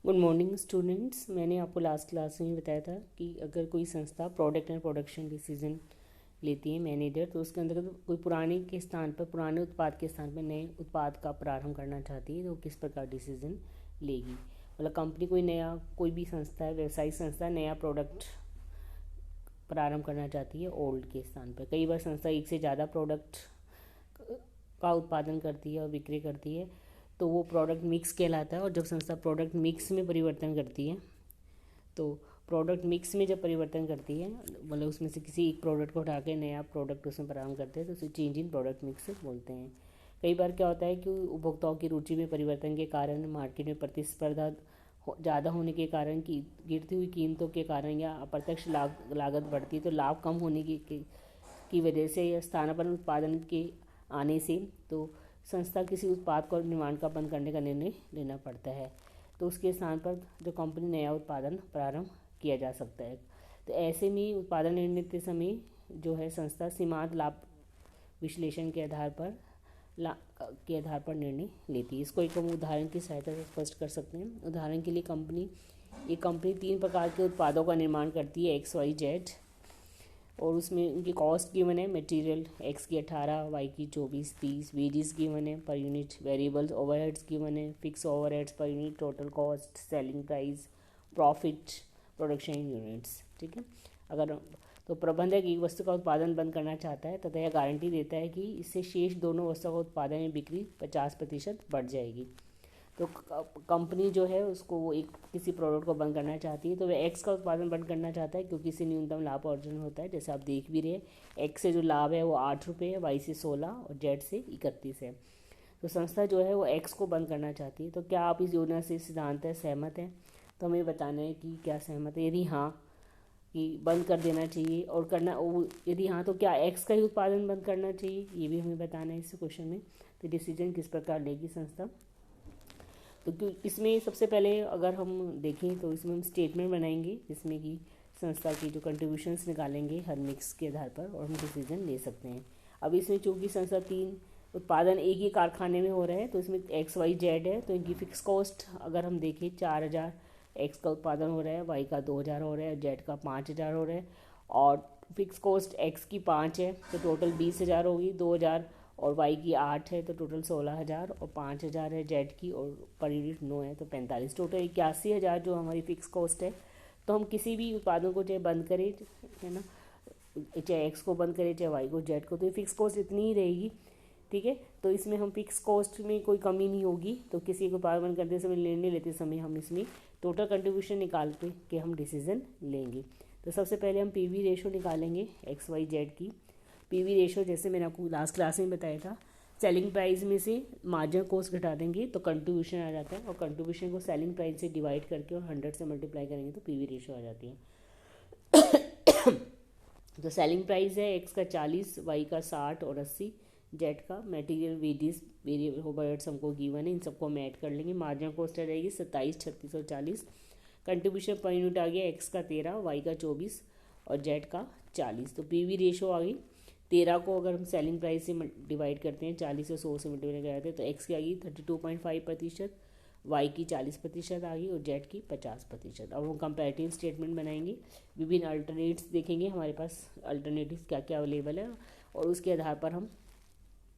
Good morning students. मैंने आपको last class में बताया था कि अगर कोई संस्था प्रोडक्ट एंड प्रोडक्शन डिसीजन लेती है मैनेजर, तो उसके अंतर्गत कोई पुराने उत्पाद के स्थान पर नए उत्पाद का प्रारंभ करना चाहती है तो किस प्रकार डिसीजन लेगी। मतलब कंपनी कोई भी संस्था है, व्यवसायिक संस्था नया प्रोडक्ट प्रारंभ करना चाहती है ओल्ड के स्थान पर। कई बार संस्था एक से ज़्यादा प्रोडक्ट का उत्पादन करती है और बिक्री करती है तो वो प्रोडक्ट मिक्स कहलाता है। और जब संस्था प्रोडक्ट मिक्स में परिवर्तन करती है तो प्रोडक्ट मिक्स में जब परिवर्तन करती है, मतलब उसमें से किसी एक प्रोडक्ट को उठा के नया प्रोडक्ट उसमें प्रारंभ करते हैं तो उसे चेंज इन प्रोडक्ट मिक्स बोलते हैं। कई बार क्या होता है कि उपभोक्ताओं की रुचि में परिवर्तन के कारण, मार्केट में प्रतिस्पर्धा ज़्यादा होने के कारण, की गिरती हुई कीमतों के कारण या अप्रत्यक्ष लागत बढ़ती है तो लाभ कम होने की वजह से या स्थानापन्न उत्पादन के आने से तो संस्था किसी उत्पाद को निर्माण का बंद करने का निर्णय लेना पड़ता है। तो उसके स्थान पर जो कंपनी नया उत्पादन प्रारंभ किया जा सकता है। तो ऐसे में उत्पादन निर्णय लेते समय जो है संस्था सीमांत लाभ विश्लेषण के आधार पर निर्णय लेती है। इसको एक हम उदाहरण की सहायता से स्पष्ट कर सकते हैं। उदाहरण के लिए कंपनी 3 प्रकार के उत्पादों का निर्माण करती है, XYZ, और उसमें उनकी कॉस्ट गिवन है। मटेरियल एक्स की 18, वाई की 24, 30। वेजेस गिवन है per unit. Variables overheads given है, fix overheads per unit, total cost, selling price, profit, production units. ठीक है। अगर तो प्रबंधक एक वस्तु का उत्पादन बंद करना चाहता है तथा यह गारंटी देता है कि इससे शेष दोनों वस्तुओं का उत्पादन या बिक्री 50% बढ़ जाएगी। तो कंपनी जो है उसको वो किसी प्रोडक्ट को बंद करना चाहती है तो वह एक्स का उत्पादन बंद करना चाहता है क्योंकि इससे न्यूनतम लाभ अर्जन होता है। जैसे आप देख भी रहे, एक्स से जो लाभ है वो 8 रुपये है, वाई से 16 और जेड से 31 है। तो संस्था जो है वो एक्स को बंद करना चाहती है। तो क्या आप इस योजना से सिद्धांत है सहमत हैं? तो हमें बताना है कि क्या सहमत है। यदि हाँ कि बंद कर देना चाहिए और यदि हाँ तो क्या एक्स का ही उत्पादन बंद करना चाहिए, ये भी हमें बताना है इस क्वेश्चन में। तो डिसीजन किस प्रकार लेगी संस्था। तो इसमें सबसे पहले अगर हम देखें तो इसमें हम स्टेटमेंट बनाएंगे जिसमें कि संस्था की जो कंट्रीब्यूशंस निकालेंगे हर मिक्स के आधार पर और हम डिसीजन ले सकते हैं। अब इसमें चूँकि संस्था 3 उत्पादन एक ही कारखाने में हो रहा है तो इसमें XYZ है तो इनकी फिक्स कॉस्ट अगर हम देखें 4000 एक्स का उत्पादन हो रहा है, वाई का 2000 हो रहा है, जेड का 5000 हो रहा है और फिक्स कॉस्ट एक्स की 5 है तो टोटल 20,000 होगी। 2000 और वाई की 8 है तो टोटल 16,000 और 5,000 है जेड की और पर यूनिट 9 है तो 45, टोटल 81,000 जो हमारी फिक्स कॉस्ट है। तो हम किसी भी उत्पादों को चाहे बंद करें, है ना, चाहे एक्स को बंद करें चाहे वाई को जेड को, तो ये फिक्स कॉस्ट इतनी ही रहेगी। ठीक है। तो इसमें हम फिक्स कॉस्ट में कोई कमी नहीं होगी। तो किसी को उत्पादन बंद करते समय, निर्णय लेते समय हम इसमें टोटल कंट्रीब्यूशन निकाल के हम डिसीजन लेंगे। तो सबसे पहले हम पीवी रेशो निकालेंगे XYZ की। पीवी रेशो जैसे मैंने आपको लास्ट क्लास में बताया था, सेलिंग प्राइस में से मार्जिन कॉस्ट घटा देंगे तो कंट्रीब्यूशन आ जाता है और कंट्रीब्यूशन को सेलिंग प्राइस से डिवाइड करके और 100 से मल्टीप्लाई करेंगे तो पीवी रेशो आ जाती है। तो सेलिंग प्राइस है एक्स का 40, वाई का 60 और 80, जेड का। मटेरियल, वेजेस, वेरिएबल ओवरहेड्स हमको गिवन है, इन सबको हम ऐड कर लेंगे। मार्जिन कॉस्ट आ जाएगी 27, 36 और 40। कंट्रीब्यूशन पर यूनिट आ गया एक्स का 13, वाई का 24 और जेड का 40। तो पीवी रेशो आ गई 13 को अगर हम सेलिंग प्राइस से डिवाइड करते हैं, 40 से 100 से मल्टीप्लाई कराते हैं तो एक्स की आ गई 32.5%, वाई की 40% आ गई और जेड की 50%। अब हम कंपैरेटिव स्टेटमेंट बनाएंगे, विभिन्न अल्टरनेट्स देखेंगे हमारे पास अल्टरनेटिव क्या क्या अवेलेबल है और उसके आधार पर हम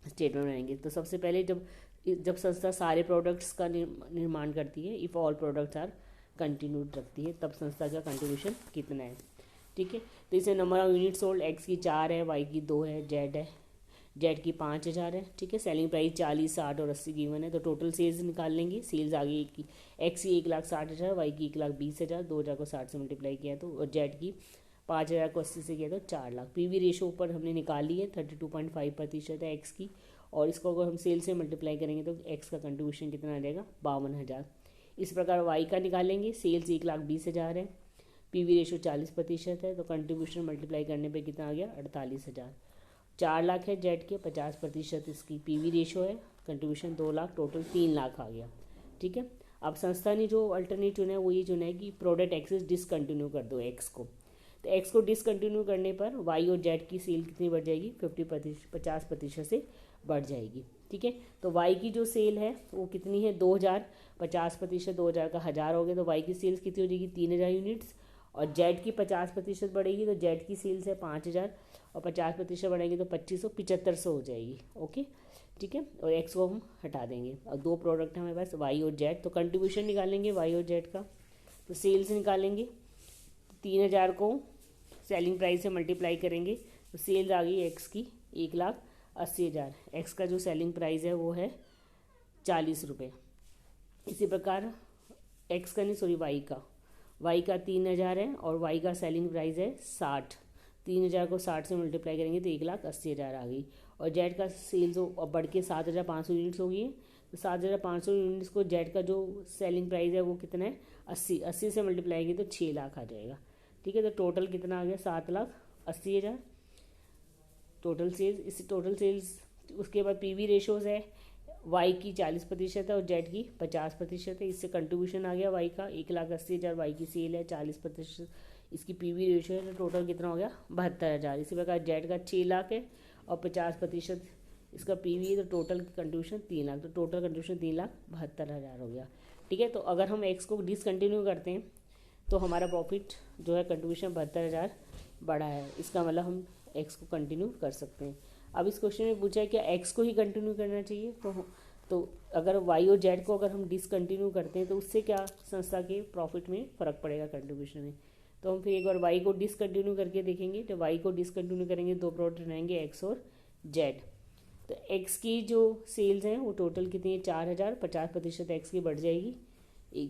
स्टेटमेंट बनाएंगे। तो सबसे पहले जब संस्था सारे प्रोडक्ट्स का निर्माण करती है, if all products are continued रखती है, तब संस्था का कंट्रीब्यूशन कितना है। ठीक है। तो इसे number of unit sold x की 4 है, वाई की 2 है, जेड की 5,000 है। ठीक है। सेलिंग प्राइस 40, 60 और 80 गिवन है तो टोटल सेल्स निकाल लेंगे। सेल्स आ गई एक्स की 1,60,000, वाई की 1,20,000, 2000 को 60 से मल्टीप्लाई किया तो, और जेड की 5,000 को 80 से किया तो 4 लाख। पीवी रेशो ऊपर हमने निकाली है 32.5% है एक्स की, और इसको अगर हम सेल से मल्टीप्लाई करेंगे तो एक्स का कंट्रीब्यूशन कितना आ जाएगा 52,000। इस प्रकार वाई का निकालेंगे, सेल्स 1,20,000 है, पीवी रेशो 40% है तो कंट्रीब्यूशन मल्टीप्लाई करने पे कितना आ गया 48,000। 4 लाख है जेड के, 50% इसकी पीवी रेशो है, कंट्रीब्यूशन 2 लाख, टोटल 3 लाख आ गया। ठीक है। अब संस्था ने जो अल्टरनेट चुना है वो ये चुना है कि प्रोडक्ट एक्सेस डिसकंटिन्यू कर दो एक्स को। तो एक्स को डिसकंटिन्यू करने पर वाई और जेड की सेल कितनी बढ़ जाएगी 50% से बढ़ जाएगी। ठीक है। तो वाई की जो सेल है वो कितनी है 2000, 50% 2000 का 1000 हो गया, तो वाई की सेल्स कितनी हो जाएगी 3000 यूनिट्स। और जेड की 50% बढ़ेगी तो जेड की सेल्स है 5000, और 50% बढ़ेगी तो 2500, 7500 हो जाएगी। ओके ठीक है। और एक्स को हम हटा देंगे। और दो प्रोडक्ट है हमारे पास वाई और जेड, तो कंट्रीब्यूशन निकालेंगे वाई और जेड का। तो सेल्स निकालेंगे, 3000 को सेलिंग प्राइस से मल्टीप्लाई करेंगे तो सेल्स आ गई एक्स की 1,80,000। एक्स का जो सेलिंग प्राइस है वो है 40 रुपये। इसी प्रकार एक्स का नहीं सॉरी वाई का 3000 है और वाई का सेलिंग प्राइस है 60। 3000 को 60 से मल्टीप्लाई करेंगे तो 1,80,000 आ गई। और जेड का सेल्स बढ़ के 7,500 यूनिट्स हो गई है। तो 7,500 यूनिट्स को जेड का जो सेलिंग प्राइस है वो कितना है 80 से मल्टीप्लाई करेंगे तो 6 लाख आ जाएगा। ठीक है। तो टोटल कितना आ गया 7,80,000 टोटल सेल्स। इस टोटल सेल्स उसके बाद पीवी रेशोज़ है, वाई की 40% है और जेड की 50% है। इससे कंट्रीब्यूशन आ गया वाई का 1,80,000, वाई की सेल है 40%, इसकी पीवी रेशो है। तो टोटल कितना हो गया 72,000। इसी प्रकार जेड का 6 लाख है और 50% इसका पीवी है, तो टोटल कंट्रीब्यूशन 3 लाख। तो टोटल कंट्रीब्यूशन 3,72,000 हो गया। ठीक है। तो अगर हम एक्स को डिसकंटिन्यू करते हैं तो हमारा प्रॉफिट जो है कंट्रीब्यूशन 72,000 बढ़ा है। इसका मतलब हम एक्स को कंटिन्यू कर सकते हैं। अब इस क्वेश्चन में पूछा है कि एक्स को ही कंटिन्यू करना चाहिए, तो अगर वाई और जेड को अगर हम डिसकंटिन्यू करते हैं तो उससे क्या संस्था के प्रॉफिट में फ़र्क पड़ेगा कंट्रीब्यूशन में। तो हम फिर एक बार वाई को डिसकंटिन्यू करके देखेंगे। तो वाई को डिसकंटिन्यू करेंगे, दो प्रोडक्ट रहेंगे एक्स और जेड। तो एक्स की जो सेल्स हैं वो टोटल कितनी है 4,000, 50% एक्स की बढ़ जाएगी।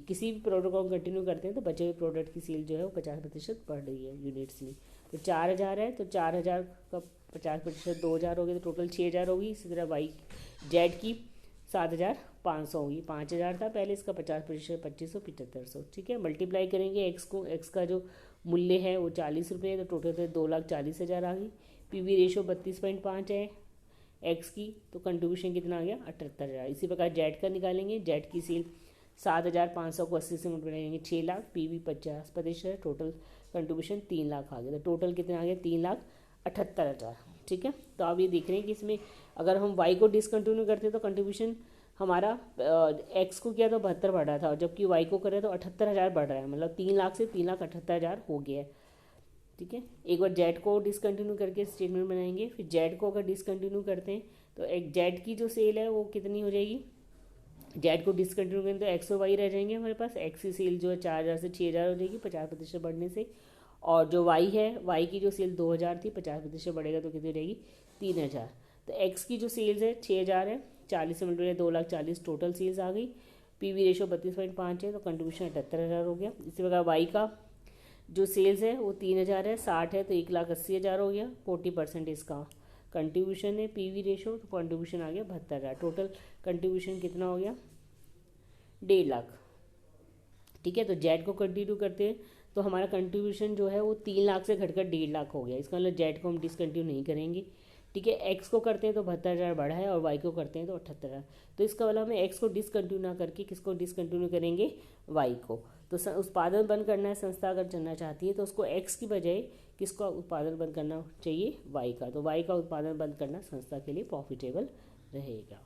किसी भी प्रोडक्ट को हम कंटिन्यू करते हैं तो बचे हुए प्रोडक्ट की सेल जो है वो 50% बढ़ रही है यूनिट्स में। तो 4,000 है तो 4,000 का 50% 2,000 हो गया, तो टोटल 6,000 होगी। इसी तरह वाई जेड की 7,500 होगी। 5,000 था पहले, इसका 50% 2,500, 7,500। ठीक है। मल्टीप्लाई करेंगे एक्स को, एक्स का जो मूल्य है वो 40 रुपये है, तो टोटल 2,40,000 आ गई। पीवी रेशो 32.5 है एक्स की, तो कंट्रीब्यूशन कितना आ गया 78,000। इसी प्रकार जेड का निकालेंगे। जेड की सेल 7,500 को 80 से मल्टीप्लाई करेंगे 6 lakh, PV 50%, total contribution 3 lakh आ गया। तो टोटल कितना आ गया 3,78,000। ठीक है। तो आप ये देख रहे हैं कि इसमें अगर हम वाई को डिसकंटिन्यू करते तो कंट्रीब्यूशन हमारा एक्स को किया तो 72 बढ़ रहा था, और जबकि वाई को करे तो 78,000 बढ़ रहा है, मतलब 3 लाख से 3,78,000 हो गया है। ठीक है। एक बार जेड को डिसकंटिन्यू करके स्टेटमेंट बनाएंगे। फिर जेड को अगर डिसकंटिन्यू करते हैं तो एक जेड की जो सेल है वो कितनी हो जाएगी, जेड को डिसकंटिन्यू करें तो एक्स और वाई रह जाएंगे हमारे पास। एक्स की सेल जो है 4,000 से 6,000 हो जाएगी 50% बढ़ने से। और जो वाई है, वाई की जो सेल 2,000 थी, 50% बढ़ेगा तो कितनी रहेगी 3,000। तो एक्स की जो सेल्स है 6,000 है, 40 से मल्टीप्लाई 2,40,000 टोटल सेल्स आ गई। पीवी रेशो 32.5 है, तो कंट्रीब्यूशन 78,000 हो गया। इसी प्रकार वाई का जो सेल्स है वो 3,000 है, 60 है तो 1,80,000 हो गया। 40% इसका कंट्रीब्यूशन है पीवी रेशो, तो कंट्रीब्यूशन आ गया 72,000। टोटल कंट्रीब्यूशन कितना हो गया 1.5 लाख। ठीक है। तो जेड को कंटिन्यू करते हैं तो हमारा कंट्रीब्यूशन जो है वो 3 लाख से घटकर 1.5 लाख हो गया। इसका मतलब जेड को हम डिसकंटिन्यू नहीं करेंगे। ठीक है। एक्स को करते हैं तो 72,000 बढ़ा है और वाई को करते हैं तो 78,000। तो इसका मतलब हमें एक्स को डिसकंटिन्यू ना करके किसको डिसकंटिन्यू करेंगे वाई को। तो उत्पादन बंद करना है संस्था अगर चलना चाहती है तो उसको एक्स की बजाय किसका उत्पादन बंद करना चाहिए वाई का। तो वाई का उत्पादन बंद करना संस्था के लिए प्रॉफिटेबल रहेगा।